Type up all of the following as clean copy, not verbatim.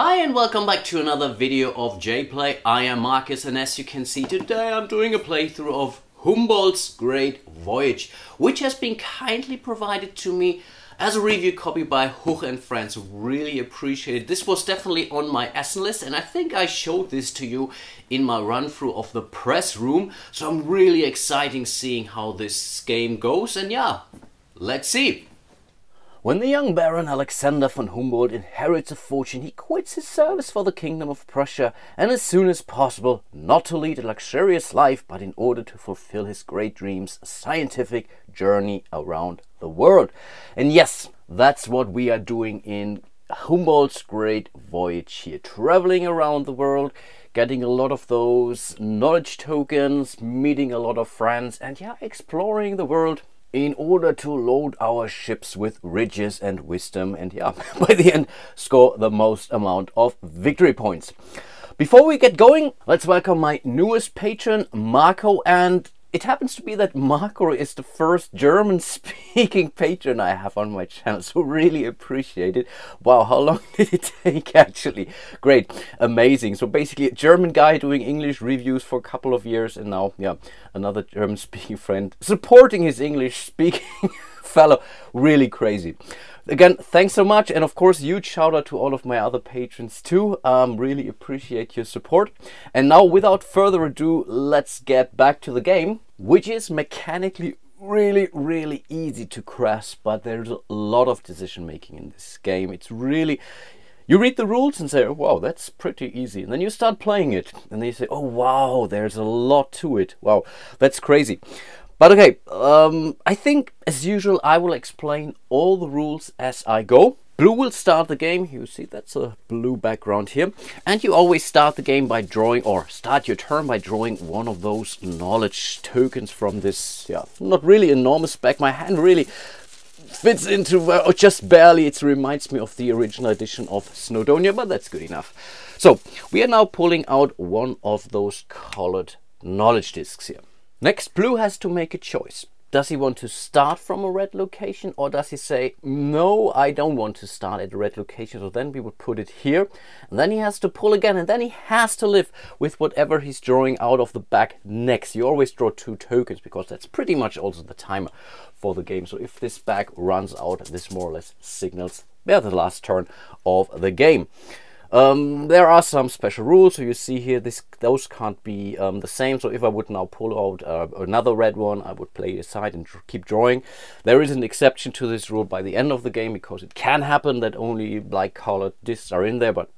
Hi and welcome back to another video of jPlay. I am Marcus, and as you can see today I'm doing a playthrough of Humboldt's great Voyage, which has been kindly provided to me as a review copy by Huch Friends. Really appreciate it. This was definitely on my Essen list, and I think I showed this to you in my run through of the press room. So I'm really excited seeing how this game goes, and yeah, let's see. When the young Baron Alexander von Humboldt inherits a fortune, he quits his service for the Kingdom of Prussia, and as soon as possible, not to lead a luxurious life, but in order to fulfill his great dreams, a scientific journey around the world. And yes, that's what we are doing in Humboldt's great Voyage here, traveling around the world, getting a lot of those knowledge tokens, meeting a lot of friends, and yeah, exploring the world in order to load our ships with riches and wisdom, and yeah, by the end score the most amount of victory points. Before we get going, let's welcome my newest patron, Marco, and it happens to be that Marco is the first German-speaking patron I have on my channel, so really appreciate it. Wow, how long did it take actually? Great, amazing. So basically a German guy doing English reviews for a couple of years, and now, yeah, another German-speaking friend supporting his English-speaking fellow. Really crazy. Again, thanks so much, and of course huge shout out to all of my other patrons too. Really appreciate your support. And now without further ado, let's get back to the game, which is mechanically really easy to grasp, but there's a lot of decision making in this game. It's really, you read the rules and say, oh, wow, that's pretty easy, and then you start playing it and then you say, oh wow, there's a lot to it. Wow, that's crazy. But okay, I think as usual I will explain all the rules as I go. Blue will start the game. You see that's a blue background here, and you always start the game by drawing, or start your turn by drawing one of those knowledge tokens from this, yeah, not really enormous pack. My hand really fits into, just barely. It reminds me of the original edition of Snowdonia, but that's good enough. So we are now pulling out one of those colored knowledge discs here. Next, Blue has to make a choice. Does he want to start from a red location, or does he say, no, I don't want to start at a red location? So then we would put it here, and then he has to pull again, and then he has to live with whatever he's drawing out of the back next. You always draw 2 tokens, because that's pretty much also the timer for the game. So if this back runs out, this more or less signals the last turn of the game. There are some special rules, so you see here those can't be the same. So if I would now pull out another red one, I would play it aside and keep drawing. There is an exception to this rule by the end of the game, because it can happen that only like colored discs are in there, but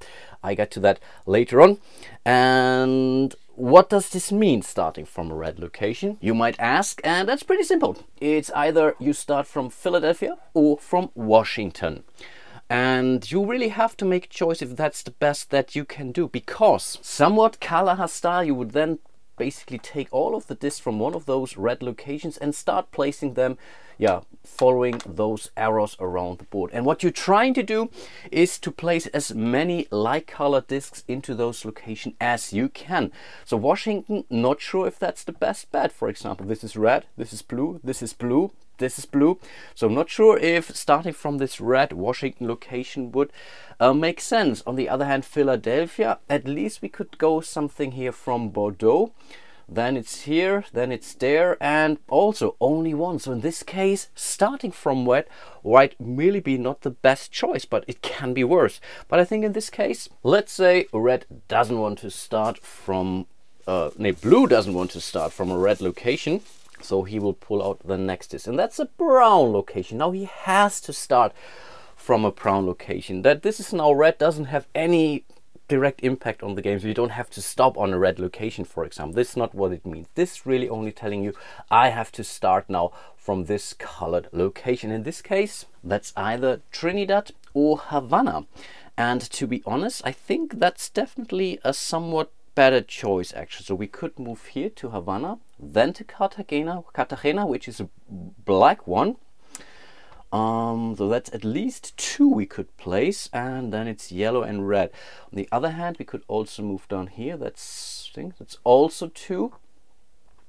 I get to that later on. And what does this mean, starting from a red location, you might ask? And that's pretty simple. It's either you start from Philadelphia or from Washington. And you really have to make a choice if that's the best that you can do, because somewhat Kalaha style, you would then basically take all of the discs from one of those red locations and start placing them, yeah, following those arrows around the board. And what you're trying to do is to place as many like colored discs into those locations as you can. So Washington, not sure if that's the best bet. For example, this is red, this is blue, this is blue, this is blue. So I'm not sure if starting from this red Washington location would make sense. On the other hand, Philadelphia, at least we could go something here from Bordeaux. Then it's here, then it's there, and also only one. So in this case, starting from red might really be not the best choice, but it can be worse. But I think in this case, let's say red doesn't want to start from, blue doesn't want to start from a red location. So he will pull out the next disc, and that's a brown location. Now he has to start from a brown location. That this is now red doesn't have any direct impact on the game, so you don't have to stop on a red location, for example. This is not what it means. This is really only telling you I have to start now from this colored location. In this case, that's either Trinidad or Havana. And to be honest, I think that's definitely a somewhat better choice actually. So we could move here to Havana, then to Cartagena, which is a black one. So that's at least 2 we could place, and then it's yellow and red. On the other hand, we could also move down here. That's also 2.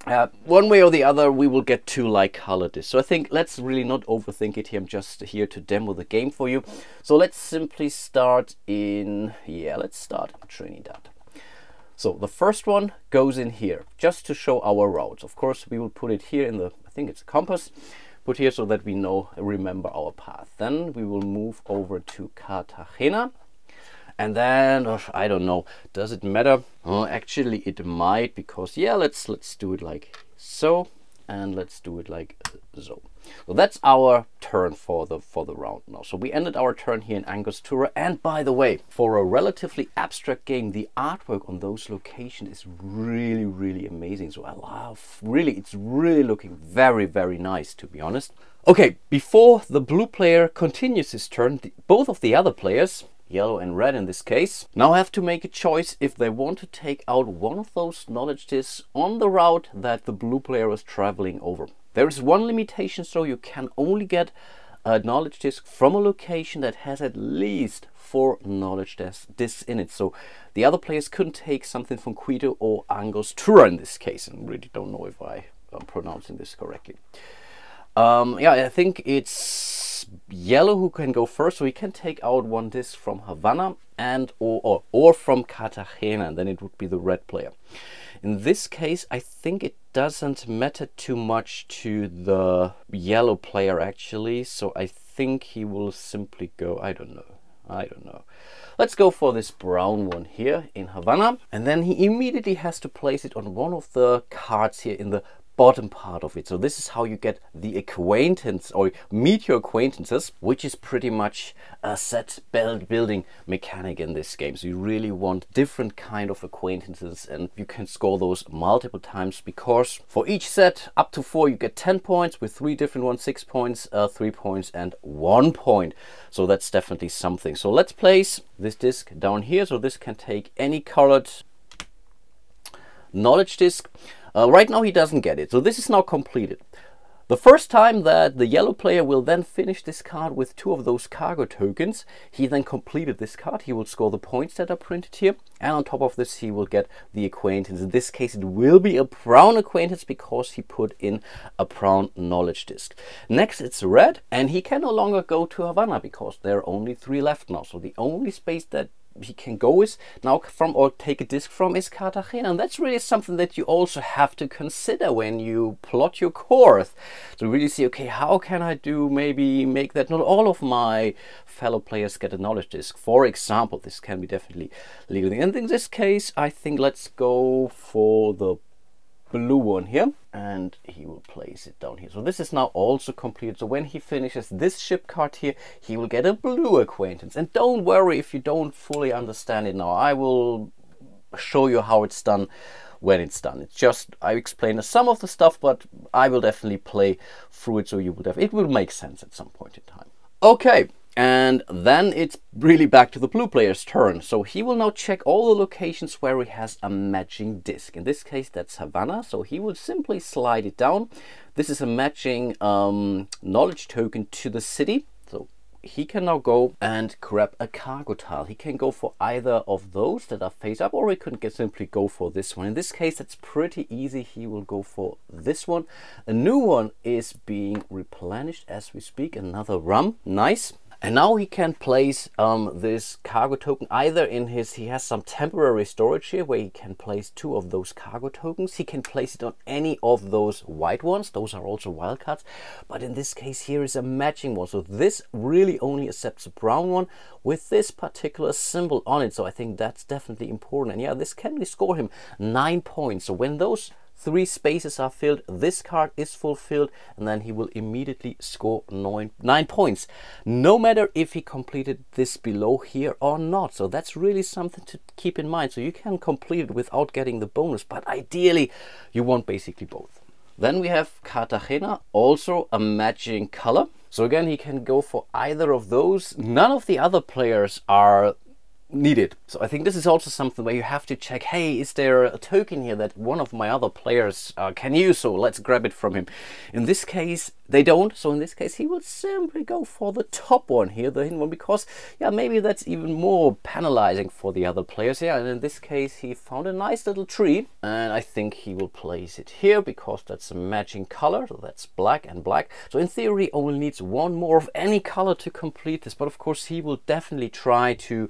One way or the other, we will get to like color this. So I think let's really not overthink it here. I'm just here to demo the game for you. So let's simply start in, let's start in Trinidad. So the first one goes in here, just to show our routes. Of course, we will put it here in the, I think it's a compass, put here so that we know, remember our path. Then we will move over to Katarina. And then, I don't know, does it matter? Actually, it might, because let's do it like so, and let's do it like so. So that's our turn for the round now. So we ended our turn here in Angostura. And by the way, for a relatively abstract game, the artwork on those locations is really, really amazing. So I love, really, it's really looking very, very nice, to be honest. Okay, before the blue player continues his turn, both of the other players, yellow and red in this case, now have to make a choice if they want to take out one of those knowledge discs on the route that the blue player is traveling over. There is one limitation, so you can only get a knowledge disc from a location that has at least 4 knowledge discs in it. So the other players couldn't take something from Quito or Angostura in this case, and really don't know if I am pronouncing this correctly. I think it's yellow who can go first, so he can take out one disc from Havana and or from Cartagena, and then it would be the red player. In this case, I think it doesn't matter too much to the yellow player actually, so I think he will simply go, I don't know. Let's go for this brown one here in Havana, and then he immediately has to place it on one of the cards here in the bottom part of it. So this is how you get the acquaintance or meet your acquaintances, which is pretty much a set building mechanic in this game. So you really want different kind of acquaintances, and you can score those multiple times, because for each set up to 4 you get 10 points, with 3 different ones 6 points, 3 points and 1 point. So that's definitely something. So let's place this disc down here, so this can take any colored knowledge disc. Right now he doesn't get it, so this is now completed. The first time that the yellow player will then finish this card with 2 of those cargo tokens, he then completed this card, he will score the points that are printed here, and on top of this he will get the acquaintance. In this case it will be a brown acquaintance because he put in a brown knowledge disc. Next it's red, and he can no longer go to Havana because there are only 3 left now, so the only space that he can go is now from, or take a disc from, is Cartagena, and that's really something that you also have to consider when you plot your course. So really see, okay, how can I do, maybe make that not all of my fellow players get a knowledge disc, for example. This can be definitely legal, and in this case I think let's go for the blue one here, and he will place it down here. So this is now also completed. So when he finishes this ship card here, he will get a blue acquaintance. And don't worry if you don't fully understand it now. I will show you how it's done when it's done. It's just, I explained some of the stuff, but I will definitely play through it, so you will it will make sense at some point in time. Okay. And then it's really back to the blue player's turn. So he will now check all the locations where he has a matching disc. In this case, that's Havana. So he will simply slide it down. This is a matching knowledge token to the city. So he can now go and grab a cargo tile. He can go for either of those that are face up, or he could simply go for this one. In this case, it's pretty easy. He will go for this one. A new one is being replenished as we speak. Another rum. Nice. And now he can place this cargo token either in his, he has some temporary storage here where he can place 2 of those cargo tokens. He can place it on any of those white ones. Those are also wildcards. But in this case here is a matching one. So this really only accepts a brown one with this particular symbol on it. So I think that's definitely important. And yeah, this can score him 9 points. So when those 3 spaces are filled, this card is fulfilled, and then he will immediately score 9 points, no matter if he completed this below here or not. So that's really something to keep in mind. So you can complete it without getting the bonus, but ideally you want basically both. Then we have Cartagena, also a matching color. So again, he can go for either of those. None of the other players are needed. So I think this is also something where you have to check, hey, is there a token here that one of my other players can use? So let's grab it from him. In this case, they don't. So in this case, he will simply go for the top one here, the hidden one, because yeah, maybe that's even more penalizing for the other players. Yeah, and in this case, he found a nice little tree, and I think he will place it here because that's a matching color. So that's black and black. So in theory, only needs one more of any color to complete this. But of course, he will definitely try to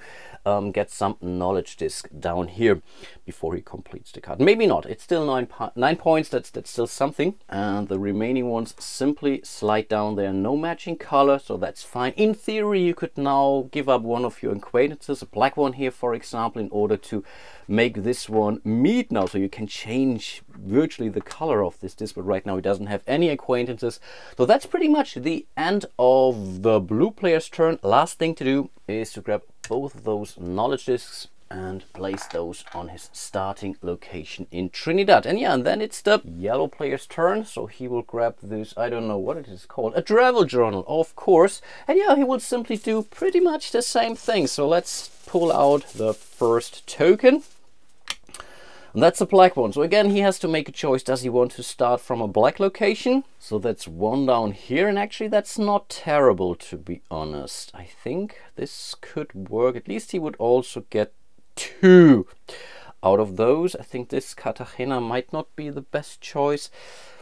get some knowledge disc down here before he completes the card. Maybe not. It's still 9 points. That's still something. And the remaining ones simply slide down there. No matching color, so that's fine. In theory, you could now give up one of your acquaintances, a black one here, for example, in order to make this one meet now. So you can change virtually the color of this disc, but right now it doesn't have any acquaintances. So that's pretty much the end of the blue player's turn. Last thing to do is to grab both of those knowledge discs and place those on his starting location in Trinidad. And yeah, and then it's the yellow player's turn. So he will grab this, I don't know what it is called, a travel journal, of course. And yeah, he will simply do pretty much the same thing. So let's pull out the first token. And that's a black one. So again, he has to make a choice. Does he want to start from a black location? So that's one down here. And actually, that's not terrible, to be honest. I think this could work. At least he would also get 2 out of those. I think this Katarina might not be the best choice,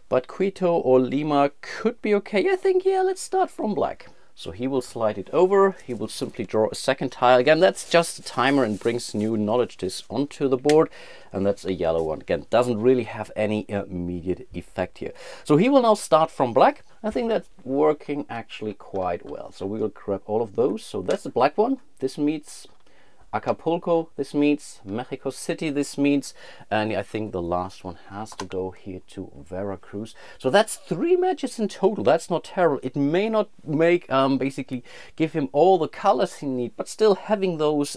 but Quito or Lima could be okay. I think, yeah, let's start from black. So he will slide it over. He will simply draw a second tile. Again, that's just a timer and brings new knowledge discs onto the board. And that's a yellow one. Again, doesn't really have any immediate effect here. So he will now start from black. I think that's working actually quite well. So we will grab all of those. So that's the black one. This meets Acapulco, this means Mexico City, this means, and I think the last one has to go here to Veracruz. So that's 3 matches in total. That's not terrible. It may not make basically give him all the colors he needs, but still having those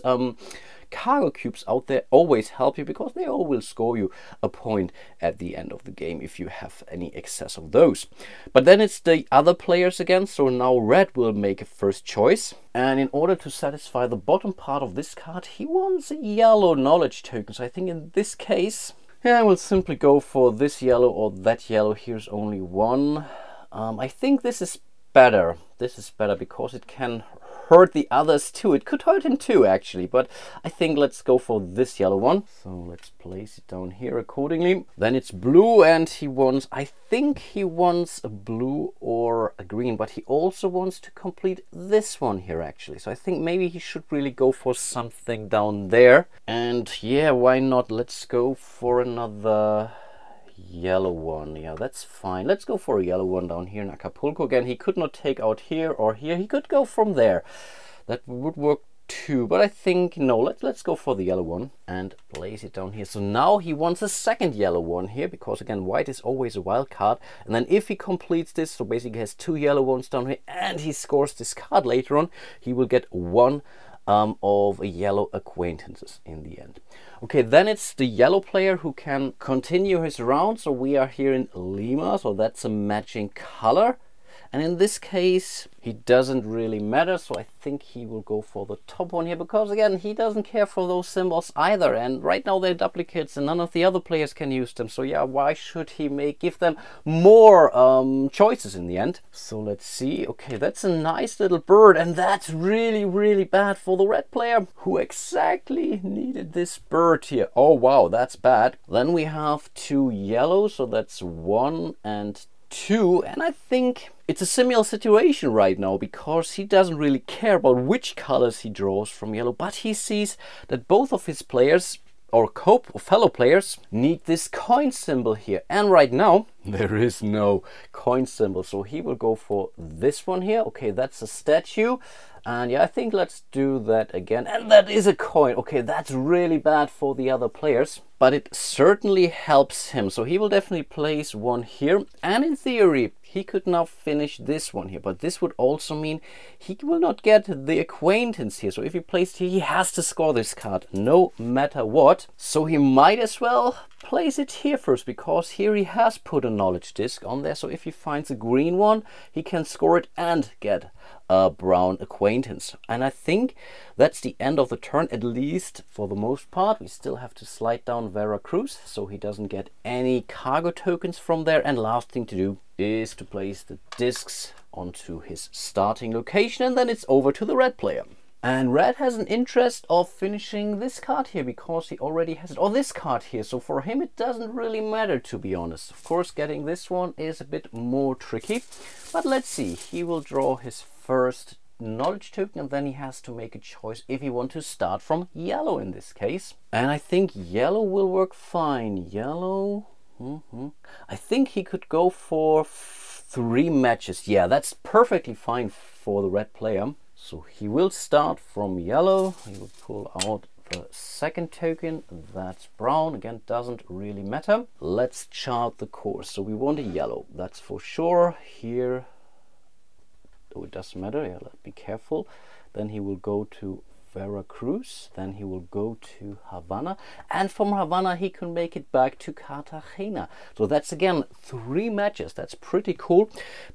cargo cubes out there always help you, because they all will score you a point at the end of the game if you have any excess of those. But then it's the other players again. So now red will make a first choice, and in order to satisfy the bottom part of this card, he wants a yellow knowledge token. So I think in this case, yeah, I will simply go for this yellow or that yellow. Here's only one. I think this is better. This is better because it can hurt the others too. It could hurt him too, actually, but I think let's go for this yellow one. So let's place it down here accordingly. Then it's blue, and he wants, I think he wants a blue or a green, but he also wants to complete this one here, actually. So I think maybe he should really go for something down there. And yeah, why not? Let's go for another yellow one. Yeah, that's fine. Let's go for a yellow one down here in Acapulco. Again, he could not take out here or here. He could go from there. That would work too, but I think no, let's go for the yellow one and place it down here. So now he wants a second yellow one here, because again, white is always a wild card. And then if he completes this, so basically has 2 yellow ones down here, and he scores this card later on, he will get 1 of yellow acquaintances in the end. Okay, then it's the yellow player who can continue his round. So we are here in Lima, so that's a matching color. And in this case, he doesn't really matter. So I think he will go for the top one here, because again, he doesn't care for those symbols either. And right now they're duplicates and none of the other players can use them. So yeah, why should he give them more choices in the end? So let's see. Okay, that's a nice little bird. And that's really, really bad for the red player, who exactly needed this bird here. Oh, wow, that's bad. Then we have 2 yellows. So that's 1 and 2, and I think it's a similar situation right now, because he doesn't really care about which colors he draws from yellow, but he sees that both of his players or fellow players need this coin symbol here, and right now there is no coin symbol, so he will go for this one here. Okay, that's a statue, and yeah, I think let's do that again, and that is a coin. Okay, that's really bad for the other players, but it certainly helps him, so he will definitely place one here, and in theory he could now finish this one here, but this would also mean he will not get the acquaintance here. So if he placed here, he has to score this card no matter what. So he might as well place it here first, because here he has put a knowledge disc on there. So if he finds a green one, he can score it and get a brown acquaintance. And I think that's the end of the turn, at least for the most part. We still have to slide down Veracruz, so he doesn't get any cargo tokens from there. And last thing to do is to place the discs onto his starting location, and then it's over to the red player. And red has an interest of finishing this card here because he already has it, or this card here. So for him it doesn't really matter, to be honest. Of course, getting this one is a bit more tricky, but let's see. He will draw his first knowledge token, and then he has to make a choice if he wants to start from yellow in this case. And I think yellow will work fine. Yellow, I think he could go for 3 matches. Yeah, that's perfectly fine for the red player. So he will start from yellow. He will pull out the second token. That's brown. Again, doesn't really matter. Let's chart the course. So we want a yellow, that's for sure. Here, oh, it doesn't matter. Yeah, let's be careful. Then he will go to Veracruz, then he will go to Havana, and from Havana he can make it back to Katarina. So that's again 3 matches. That's pretty cool.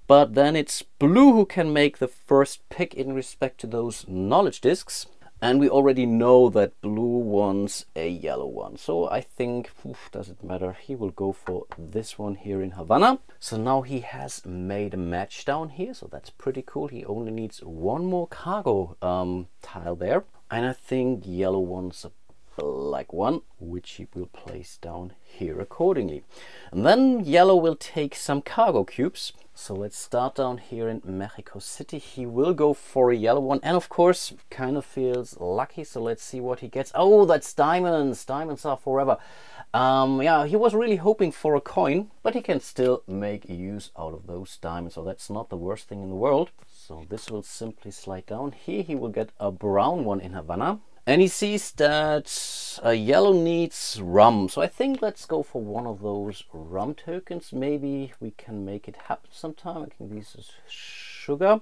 But then it's blue who can make the first pick in respect to those knowledge discs, and we already know that blue wants a yellow one. So I think, does it matter? He will go for this one here in Havana. So now he has made a match down here, so that's pretty cool. He only needs 1 more cargo tile there, and I think yellow wants a black one, which he will place down here accordingly. And then yellow will take some cargo cubes. So let's start down here in Mexico City. He will go for a yellow one, and of course kind of feels lucky. So let's see what he gets. Oh, that's diamonds. Diamonds are forever. Yeah, he was really hoping for a coin, but he can still make use out of those diamonds, so that's not the worst thing in the world. So this will simply slide down here. He will get a brown one in Havana, and he sees that a yellow needs rum. So I think let's go for one of those rum tokens. Maybe we can make it happen sometime. I think this is sugar.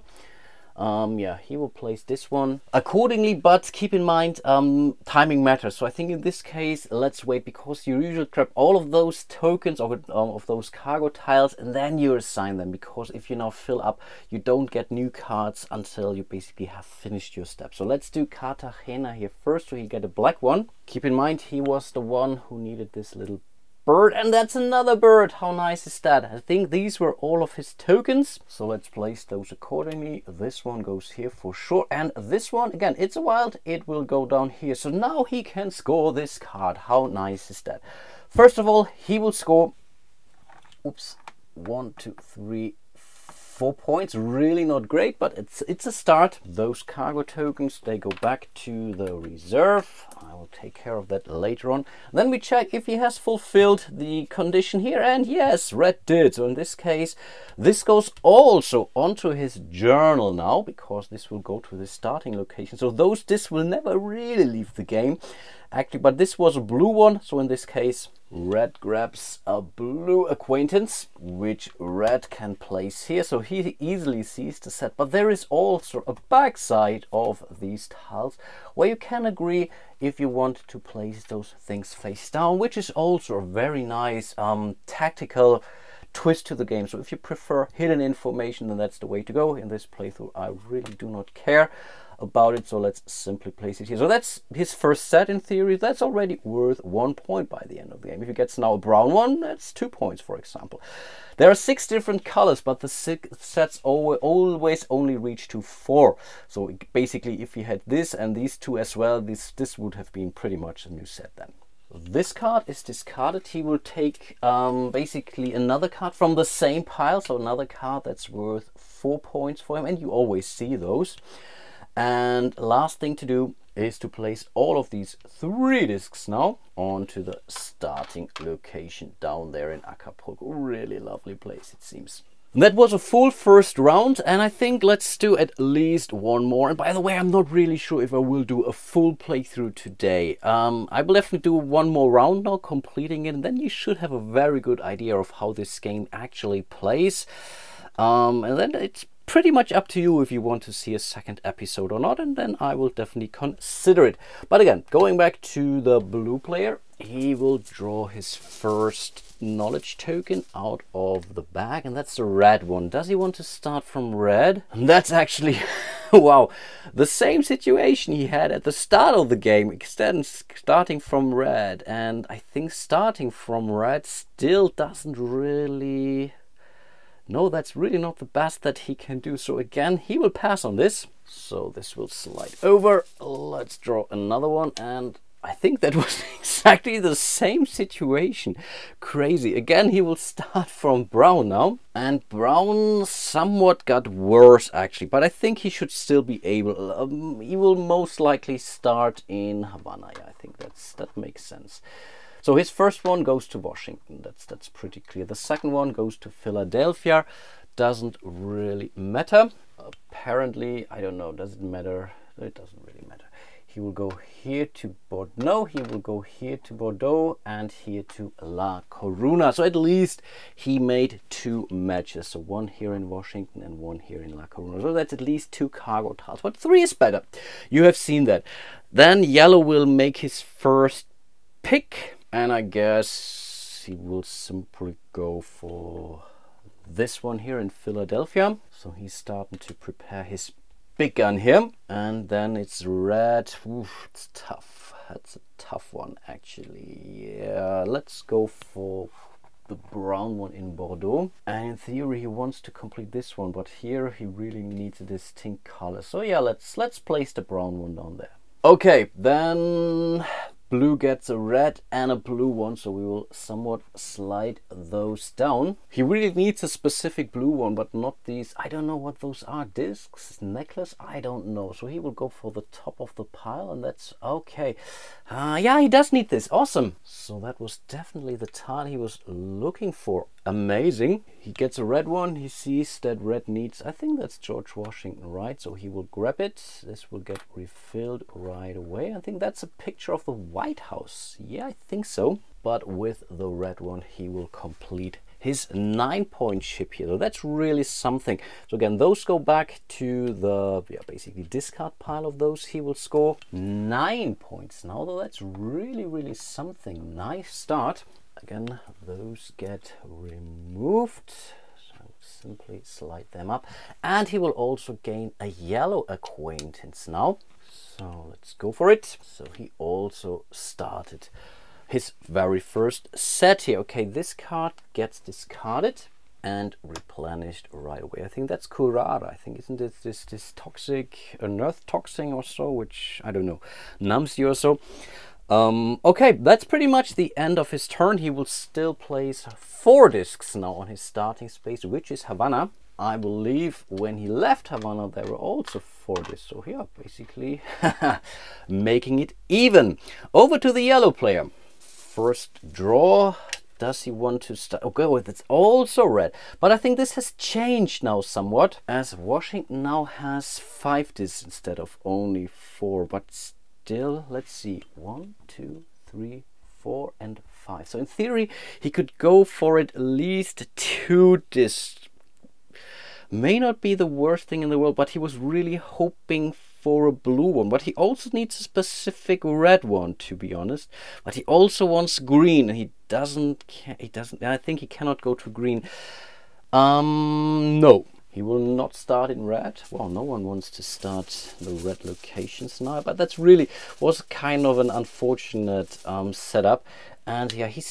Yeah, he will place this one accordingly, but keep in mind timing matters. So I think in this case let's wait, because you usually grab all of those tokens of those cargo tiles and then you assign them, because if you now fill up, you don't get new cards until you basically have finished your step. So let's do Cartagena here first, so he get a black one. Keep in mind he was the one who needed this little bird, and that's another bird. How nice is that? I think these were all of his tokens, so let's place those accordingly. This one goes here for sure, and this one, again, it's a wild, it will go down here. So now he can score this card. How nice is that? First of all, he will score 1, 2, 3, 4 points. Really not great, but it's a start. Those cargo tokens, they go back to the reserve. I will take care of that later on. Then we check if he has fulfilled the condition here, and yes, red did. So in this case, this goes also onto his journal now, because this will go to the starting location. So this will never really leave the game actually, but this was a blue one, so in this case red grabs a blue acquaintance, which red can place here, so he easily sees the set. But there is also a backside of these tiles where you can agree if you want to place those things face down, which is also a very nice tactical twist to the game. So if you prefer hidden information, then that's the way to go. In this playthrough I really do not care about it, so let's simply place it here. So that's his first set. In theory, that's already worth 1 point by the end of the game. If he gets now a brown one, that's 2 points, for example. There are 6 different colors, but the 6 sets always only reach to 4. So basically, if he had this and these 2 as well, this would have been pretty much a new set then. This card is discarded. He will take basically another card from the same pile, so another card that's worth 4 points for him, and you always see those. And last thing to do is to place all of these 3 discs now onto the starting location down there in Acapulco. Really lovely place, it seems. And that was a full first round, and I think let's do at least one more. And by the way, I'm not really sure if I will do a full playthrough today. I will definitely do one more round now, completing it, and then you should have a very good idea of how this game actually plays. And then it's pretty much up to you if you want to see a second episode or not, and then I will definitely consider it. But again, going back to the blue player, he will draw his first knowledge token out of the bag, and that's the red one. Does he want to start from red? And that's actually wow, the same situation he had at the start of the game, instead starting from red. And I think starting from red still doesn't really no, that's really not the best that he can do. So again, he will pass on this. So this will slide over. Let's draw another one, and I think that was exactly the same situation. Crazy. Again, he will start from brown now. And brown somewhat got worse actually, but I think he should still be able. He will most likely start in Havana. Yeah, I think that makes sense. So his first one goes to Washington. That's pretty clear. The second one goes to Philadelphia. Doesn't really matter. Apparently, I don't know. Does it matter? It doesn't really matter. He will go here to Bordeaux, he will go here to Bordeaux, and here to La Coruna. So at least he made 2 matches. So 1 here in Washington and 1 here in La Coruna. So that's at least 2 cargo tiles, but 3 is better. You have seen that. Then yellow will make his first pick, and I guess he will simply go for this one here in Philadelphia. So he's starting to prepare his big gun here, and then it's red. Oof, it's tough. That's a tough one actually. Yeah, let's go for the brown one in Bordeaux. And in theory he wants to complete this one, but here he really needs a distinct color. So yeah, let's place the brown one down there. Okay, then blue gets a red and a blue one, so we will somewhat slide those down. He really needs a specific blue one, but not these. I don't know what those are. Discs, necklace, I don't know. So he will go for the top of the pile, and that's okay. Yeah, he does need this. Awesome. So that was definitely the tile he was looking for. Amazing. He gets a red one. He sees that red needs, I think that's George Washington, right? So he will grab it. This will get refilled right away. I think that's a picture of the White House. Yeah, I think so. But with the red one, he will complete his 9-point ship here. So that's really something. So again, those go back to the basically discard pile of those. He will score 9 points now, though. That's really something. Nice start. Again, those get removed. So simply slide them up. And he will also gain a yellow acquaintance now. So let's go for it. So he also started his very first set here. Okay, this card gets discarded and replenished right away. I think that's Curara. I think, isn't it this toxic, earth toxin or so, which I don't know, numbs you or so. Okay, that's pretty much the end of his turn. He will still place 4 discs now on his starting space, which is Havana. I believe when he left Havana there were also 4 discs. So yeah, basically making it even. Over to the yellow player. First draw. Does he want to start? Okay, well, it's also red. But I think this has changed now somewhat, as Washington now has 5 discs instead of only 4. But still, let's see, 1, 2, 3, 4, and 5. So in theory, he could go for at least 2 discs. May not be the worst thing in the world, but he was really hoping for a blue one. But he also needs a specific red one, to be honest. But he also wants green, and he doesn't. I think he cannot go to green. No. He will not start in red. Well, no one wants to start the red locations now, but that's really was kind of an unfortunate setup. And yeah, he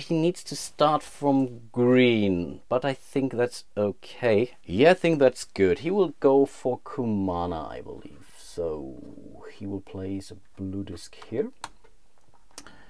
needs to start from green, but I think that's okay. Yeah, I think that's good. He will go for Kumana, I believe. So he will place a blue disc here.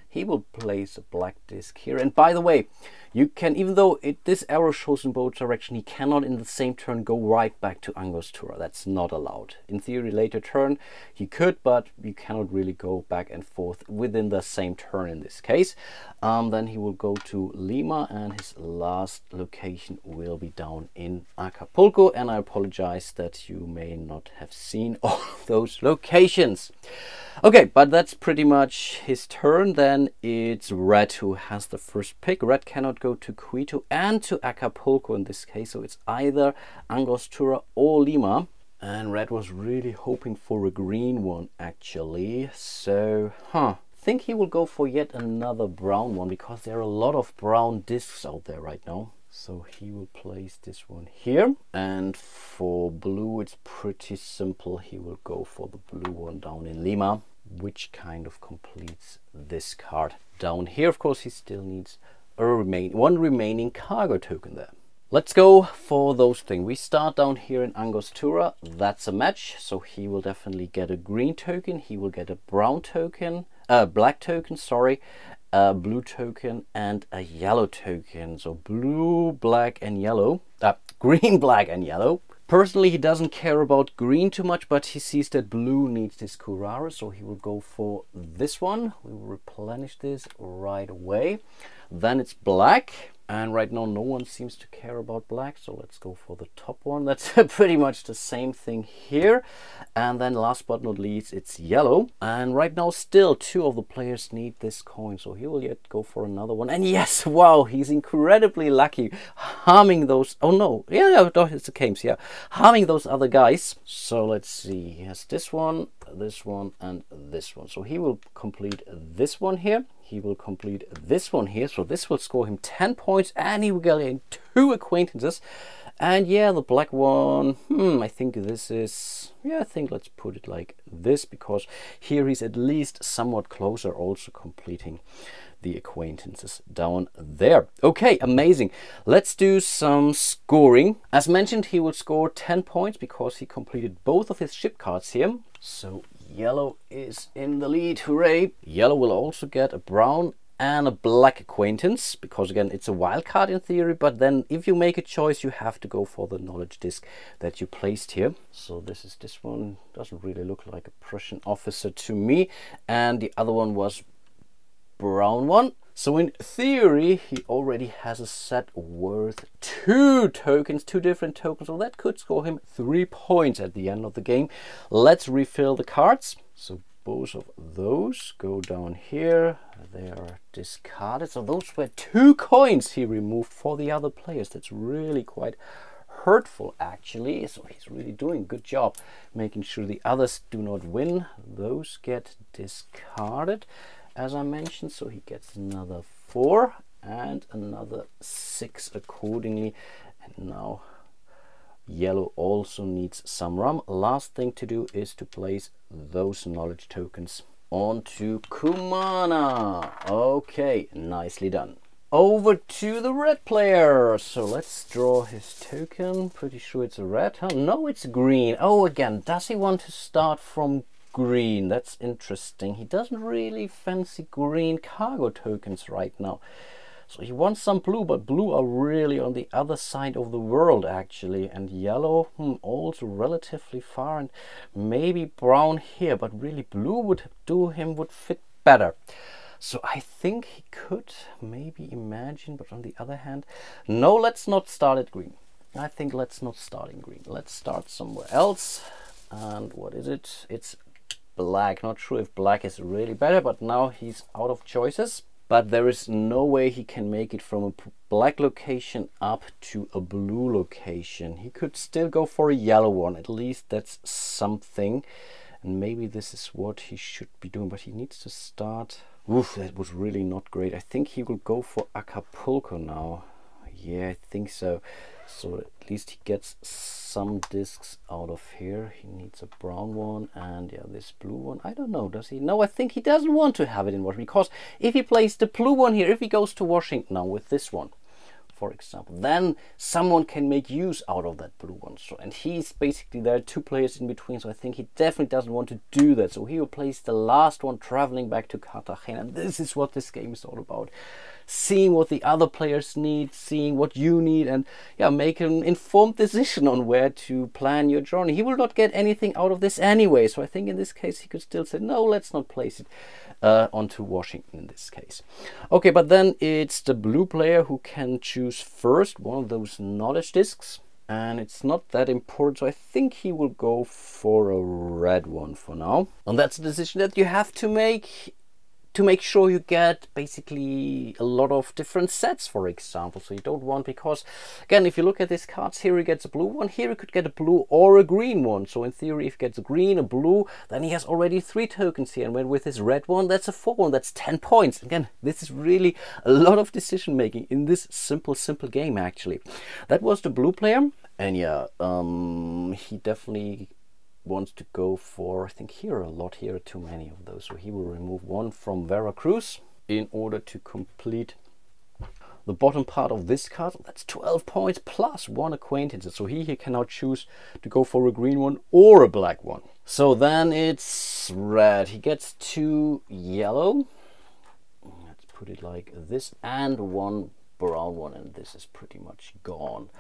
He will place a black disc here. And by the way, you can, even though this arrow shows in both directions, he cannot in the same turn go right back to Angostura. That's not allowed. In theory, later turn, he could, but you cannot really go back and forth within the same turn in this case. Then he will go to Lima, and his last location will be down in Acapulco. And I apologize that you may not have seen all those locations. Okay, but that's pretty much his turn. Then it's red who has the first pick. Red cannot go to Quito and to Acapulco in this case, so it's either Angostura or Lima. And red was really hoping for a green one actually. So, I think he will go for yet another brown one, because there are a lot of brown discs out there right now. So he will place this one here. And for blue, it's pretty simple. He will go for the blue one down in Lima, which kind of completes this card. Down here, of course, he still needs one remaining cargo token there. Let's go for those things. We start down here in Angostura. That's a match. So he will definitely get a green token. He will get a brown token, black token, sorry, a blue token and a yellow token. So blue, black and yellow, green, black and yellow. Personally, he doesn't care about green too much, but he sees that blue needs this Kurara, so he will go for this one. We will replenish this right away. Then it's black, and right now no one seems to care about black, so let's go for the top one. That's pretty much the same thing here. And then last but not least, it's yellow. And right now still 2 of the players need this coin, so he will yet go for another one. And yes, wow, he's incredibly lucky, harming those, oh no, yeah, it's the games, yeah, harming those other guys. So let's see, he has this one, and this one. So he will complete this one here. He will complete this one here. So this will score him 10 points and he will get in 2 acquaintances. And yeah, the black one, I think this is, yeah, I think let's put it like this, because here he's at least somewhat closer, also completing the acquaintances down there. Okay, amazing. Let's do some scoring. As mentioned, he will score 10 points because he completed both of his ship cards here. So yellow is in the lead, hooray. Yellow will also get a brown and a black acquaintance, because again it's a wild card in theory, but then if you make a choice you have to go for the knowledge disc that you placed here. So this is this one, doesn't really look like a Prussian officer to me, and the other one was brown one. So in theory he already has a set worth 2 tokens, 2 different tokens, so that could score him 3 points at the end of the game. Let's refill the cards. So both of those go down here, they are discarded. So those were 2 coins he removed for the other players. That's really quite hurtful actually, so he's really doing a good job making sure the others do not win. Those get discarded as I mentioned, so he gets another 4 and another 6 accordingly. And now yellow also needs some rum. Last thing to do is to place those knowledge tokens onto Kumana. Okay, nicely done. Over to the red player. So let's draw his token. Pretty sure it's a red, huh? No, it's green. Oh, again, does he want to start from green? That's interesting. He doesn't really fancy green cargo tokens right now. So he wants some blue, but blue are really on the other side of the world actually, and yellow also relatively far, and maybe brown here, but really blue would fit better. So I think he could maybe imagine, but on the other hand, no, let's not start at green. I think let's not start in green. Let's start somewhere else. And what is it? It's black. Not sure if black is really better, but now he's out of choices. But there is no way he can make it from a black location up to a blue location. He could still go for a yellow one. At least that's something. And maybe this is what he should be doing. But he needs to start. Oof, that was really not great. I think he will go for Acapulco now. Yeah, I think so. So at least he gets some discs out of here. He needs a brown one and yeah, this blue one. I don't know, does he? No, I think he doesn't want to have it in Washington, because if he plays the blue one here, if he goes to Washington now with this one, for example, then someone can make use out of that blue one. So, and he's basically, there are 2 players in between, so I think he definitely doesn't want to do that. So he will place the last one traveling back to Cartagena. And this is what this game is all about. Seeing what the other players need, seeing what you need, and yeah, make an informed decision on where to plan your journey. He will not get anything out of this anyway, so I think in this case he could still say, no, let's not place it onto Washington in this case. Okay, but then it's the blue player who can choose first one of those knowledge discs, and it's not that important, so I think he will go for a red one for now. And that's a decision that you have to make sure you get basically a lot of different sets, for example. So you don't want, because again, if you look at these cards, here he gets a blue one, here he could get a blue or a green one. So in theory, if he gets a green, a blue, then he has already 3 tokens here, and when with his red one, that's a 4 one, that's 10 points. Again, this is really a lot of decision making in this simple game actually. That was the blue player, and yeah, he definitely wants to go for, I think here a lot, here are too many of those, so he will remove one from Veracruz in order to complete the bottom part of this card. That's 12 points plus 1 acquaintance. So he can now choose to go for a green one or a black one. So then it's red. He gets 2 yellow. Let's put it like this, and 1 brown one, and this is pretty much gone.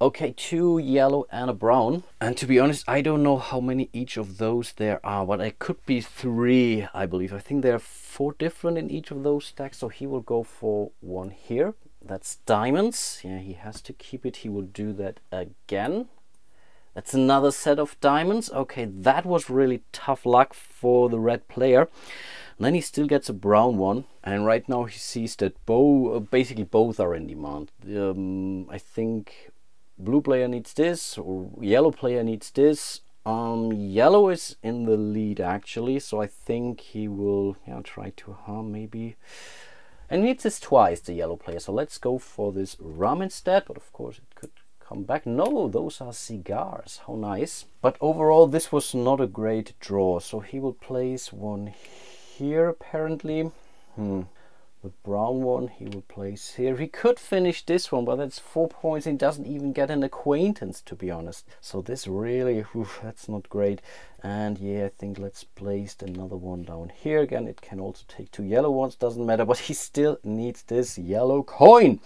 Okay, 2 yellow and a brown. And to be honest, I don't know how many each of those there are, but it could be 3, I believe. I think there are 4 different in each of those stacks. So he will go for 1 here. That's diamonds. Yeah, he has to keep it. He will do that again. That's another set of diamonds. Okay, that was really tough luck for the red player. And then he still gets a brown one, and right now he sees that basically both are in demand. I think blue player needs this, or yellow player needs this. Yellow is in the lead actually, so I think he will try to harm maybe. And he needs this twice, the yellow player, so let's go for this rum instead, but of course it could come back. No, those are cigars. How nice. But overall this was not a great draw, so he will place 1 here apparently. The brown one he will place here. He could finish this one, but that's 4 points. He doesn't even get an acquaintance, to be honest. So this really, that's not great. And yeah, I think let's place another one down here. Again, it can also take 2 yellow ones, doesn't matter, but he still needs this yellow coin.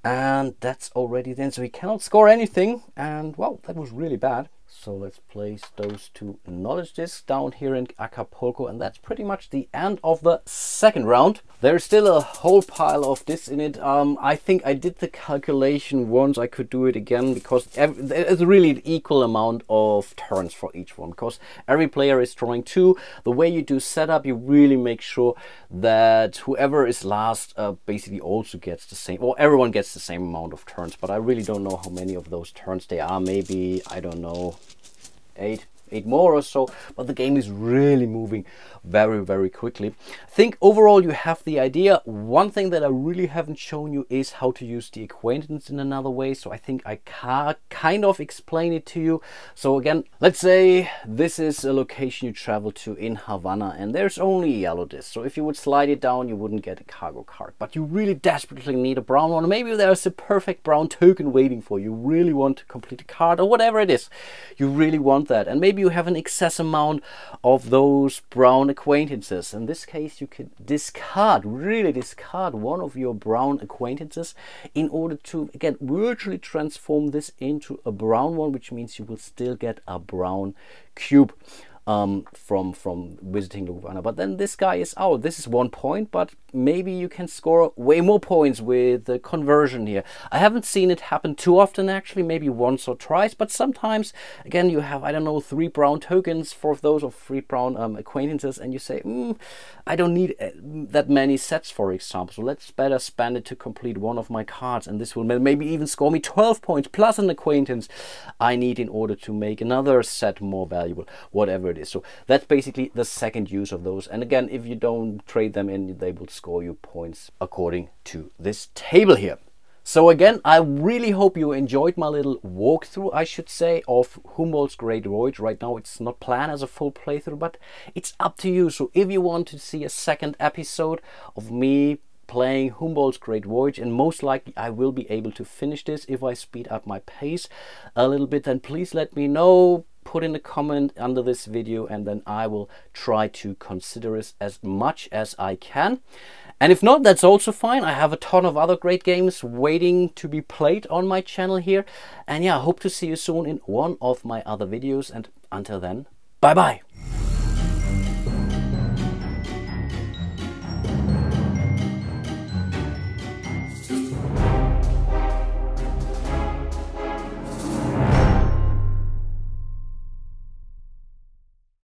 And that's already then, so he cannot score anything. And well, that was really bad. So let's place those 2 knowledge discs down here in Acapulco, and that's pretty much the end of the second round. There's still a whole pile of this in it. I think I did the calculation once. I could do it again because there's really an equal amount of turns for each one, because every player is drawing 2. The way you do setup, you really make sure that whoever is last basically also gets the same, or everyone gets the same amount of turns. But I really don't know how many of those turns there are. Maybe, I don't know, 8 more or so, but the game is really moving very, very quickly. I think overall you have the idea. One thing that I really haven't shown you is how to use the acquaintance in another way, so I think I can kind of explain it to you. So again, let's say this is a location you travel to in Havana and there's only a yellow disc. So if you would slide it down, you wouldn't get a cargo card, but you really desperately need a brown one. Maybe there's a perfect brown token waiting for you. You really want to complete a card or whatever it is. You really want that, and maybe you have an excess amount of those brown acquaintances. In this case, you could really discard one of your brown acquaintances in order to, again, virtually transform this into a brown one, which means you will still get a brown cube from visiting Havana. But then this guy is out. This is 1 point, but maybe you can score way more points with the conversion here. I haven't seen it happen too often actually, maybe once or twice, but sometimes again you have, I don't know, 3 brown tokens for those of 3 brown acquaintances, and you say, I don't need that many sets, for example, so let's better spend it to complete one of my cards, and this will maybe even score me 12 points plus an acquaintance I need in order to make another set more valuable, whatever it is. So that's basically the second use of those, and again, if you don't trade them in, they will score you points according to this table here. So again, I really hope you enjoyed my little walkthrough, I should say, of Humboldt's Great Voyage. Right now it's not planned as a full playthrough, but it's up to you. So if you want to see a second episode of me playing Humboldt's Great Voyage, and most likely I will be able to finish this if I speed up my pace a little bit, then please let me know. Put in a comment under this video, and then I will try to consider it as much as I can. And if not, that's also fine. I have a ton of other great games waiting to be played on my channel here. And yeah, I hope to see you soon in one of my other videos. And until then, bye bye.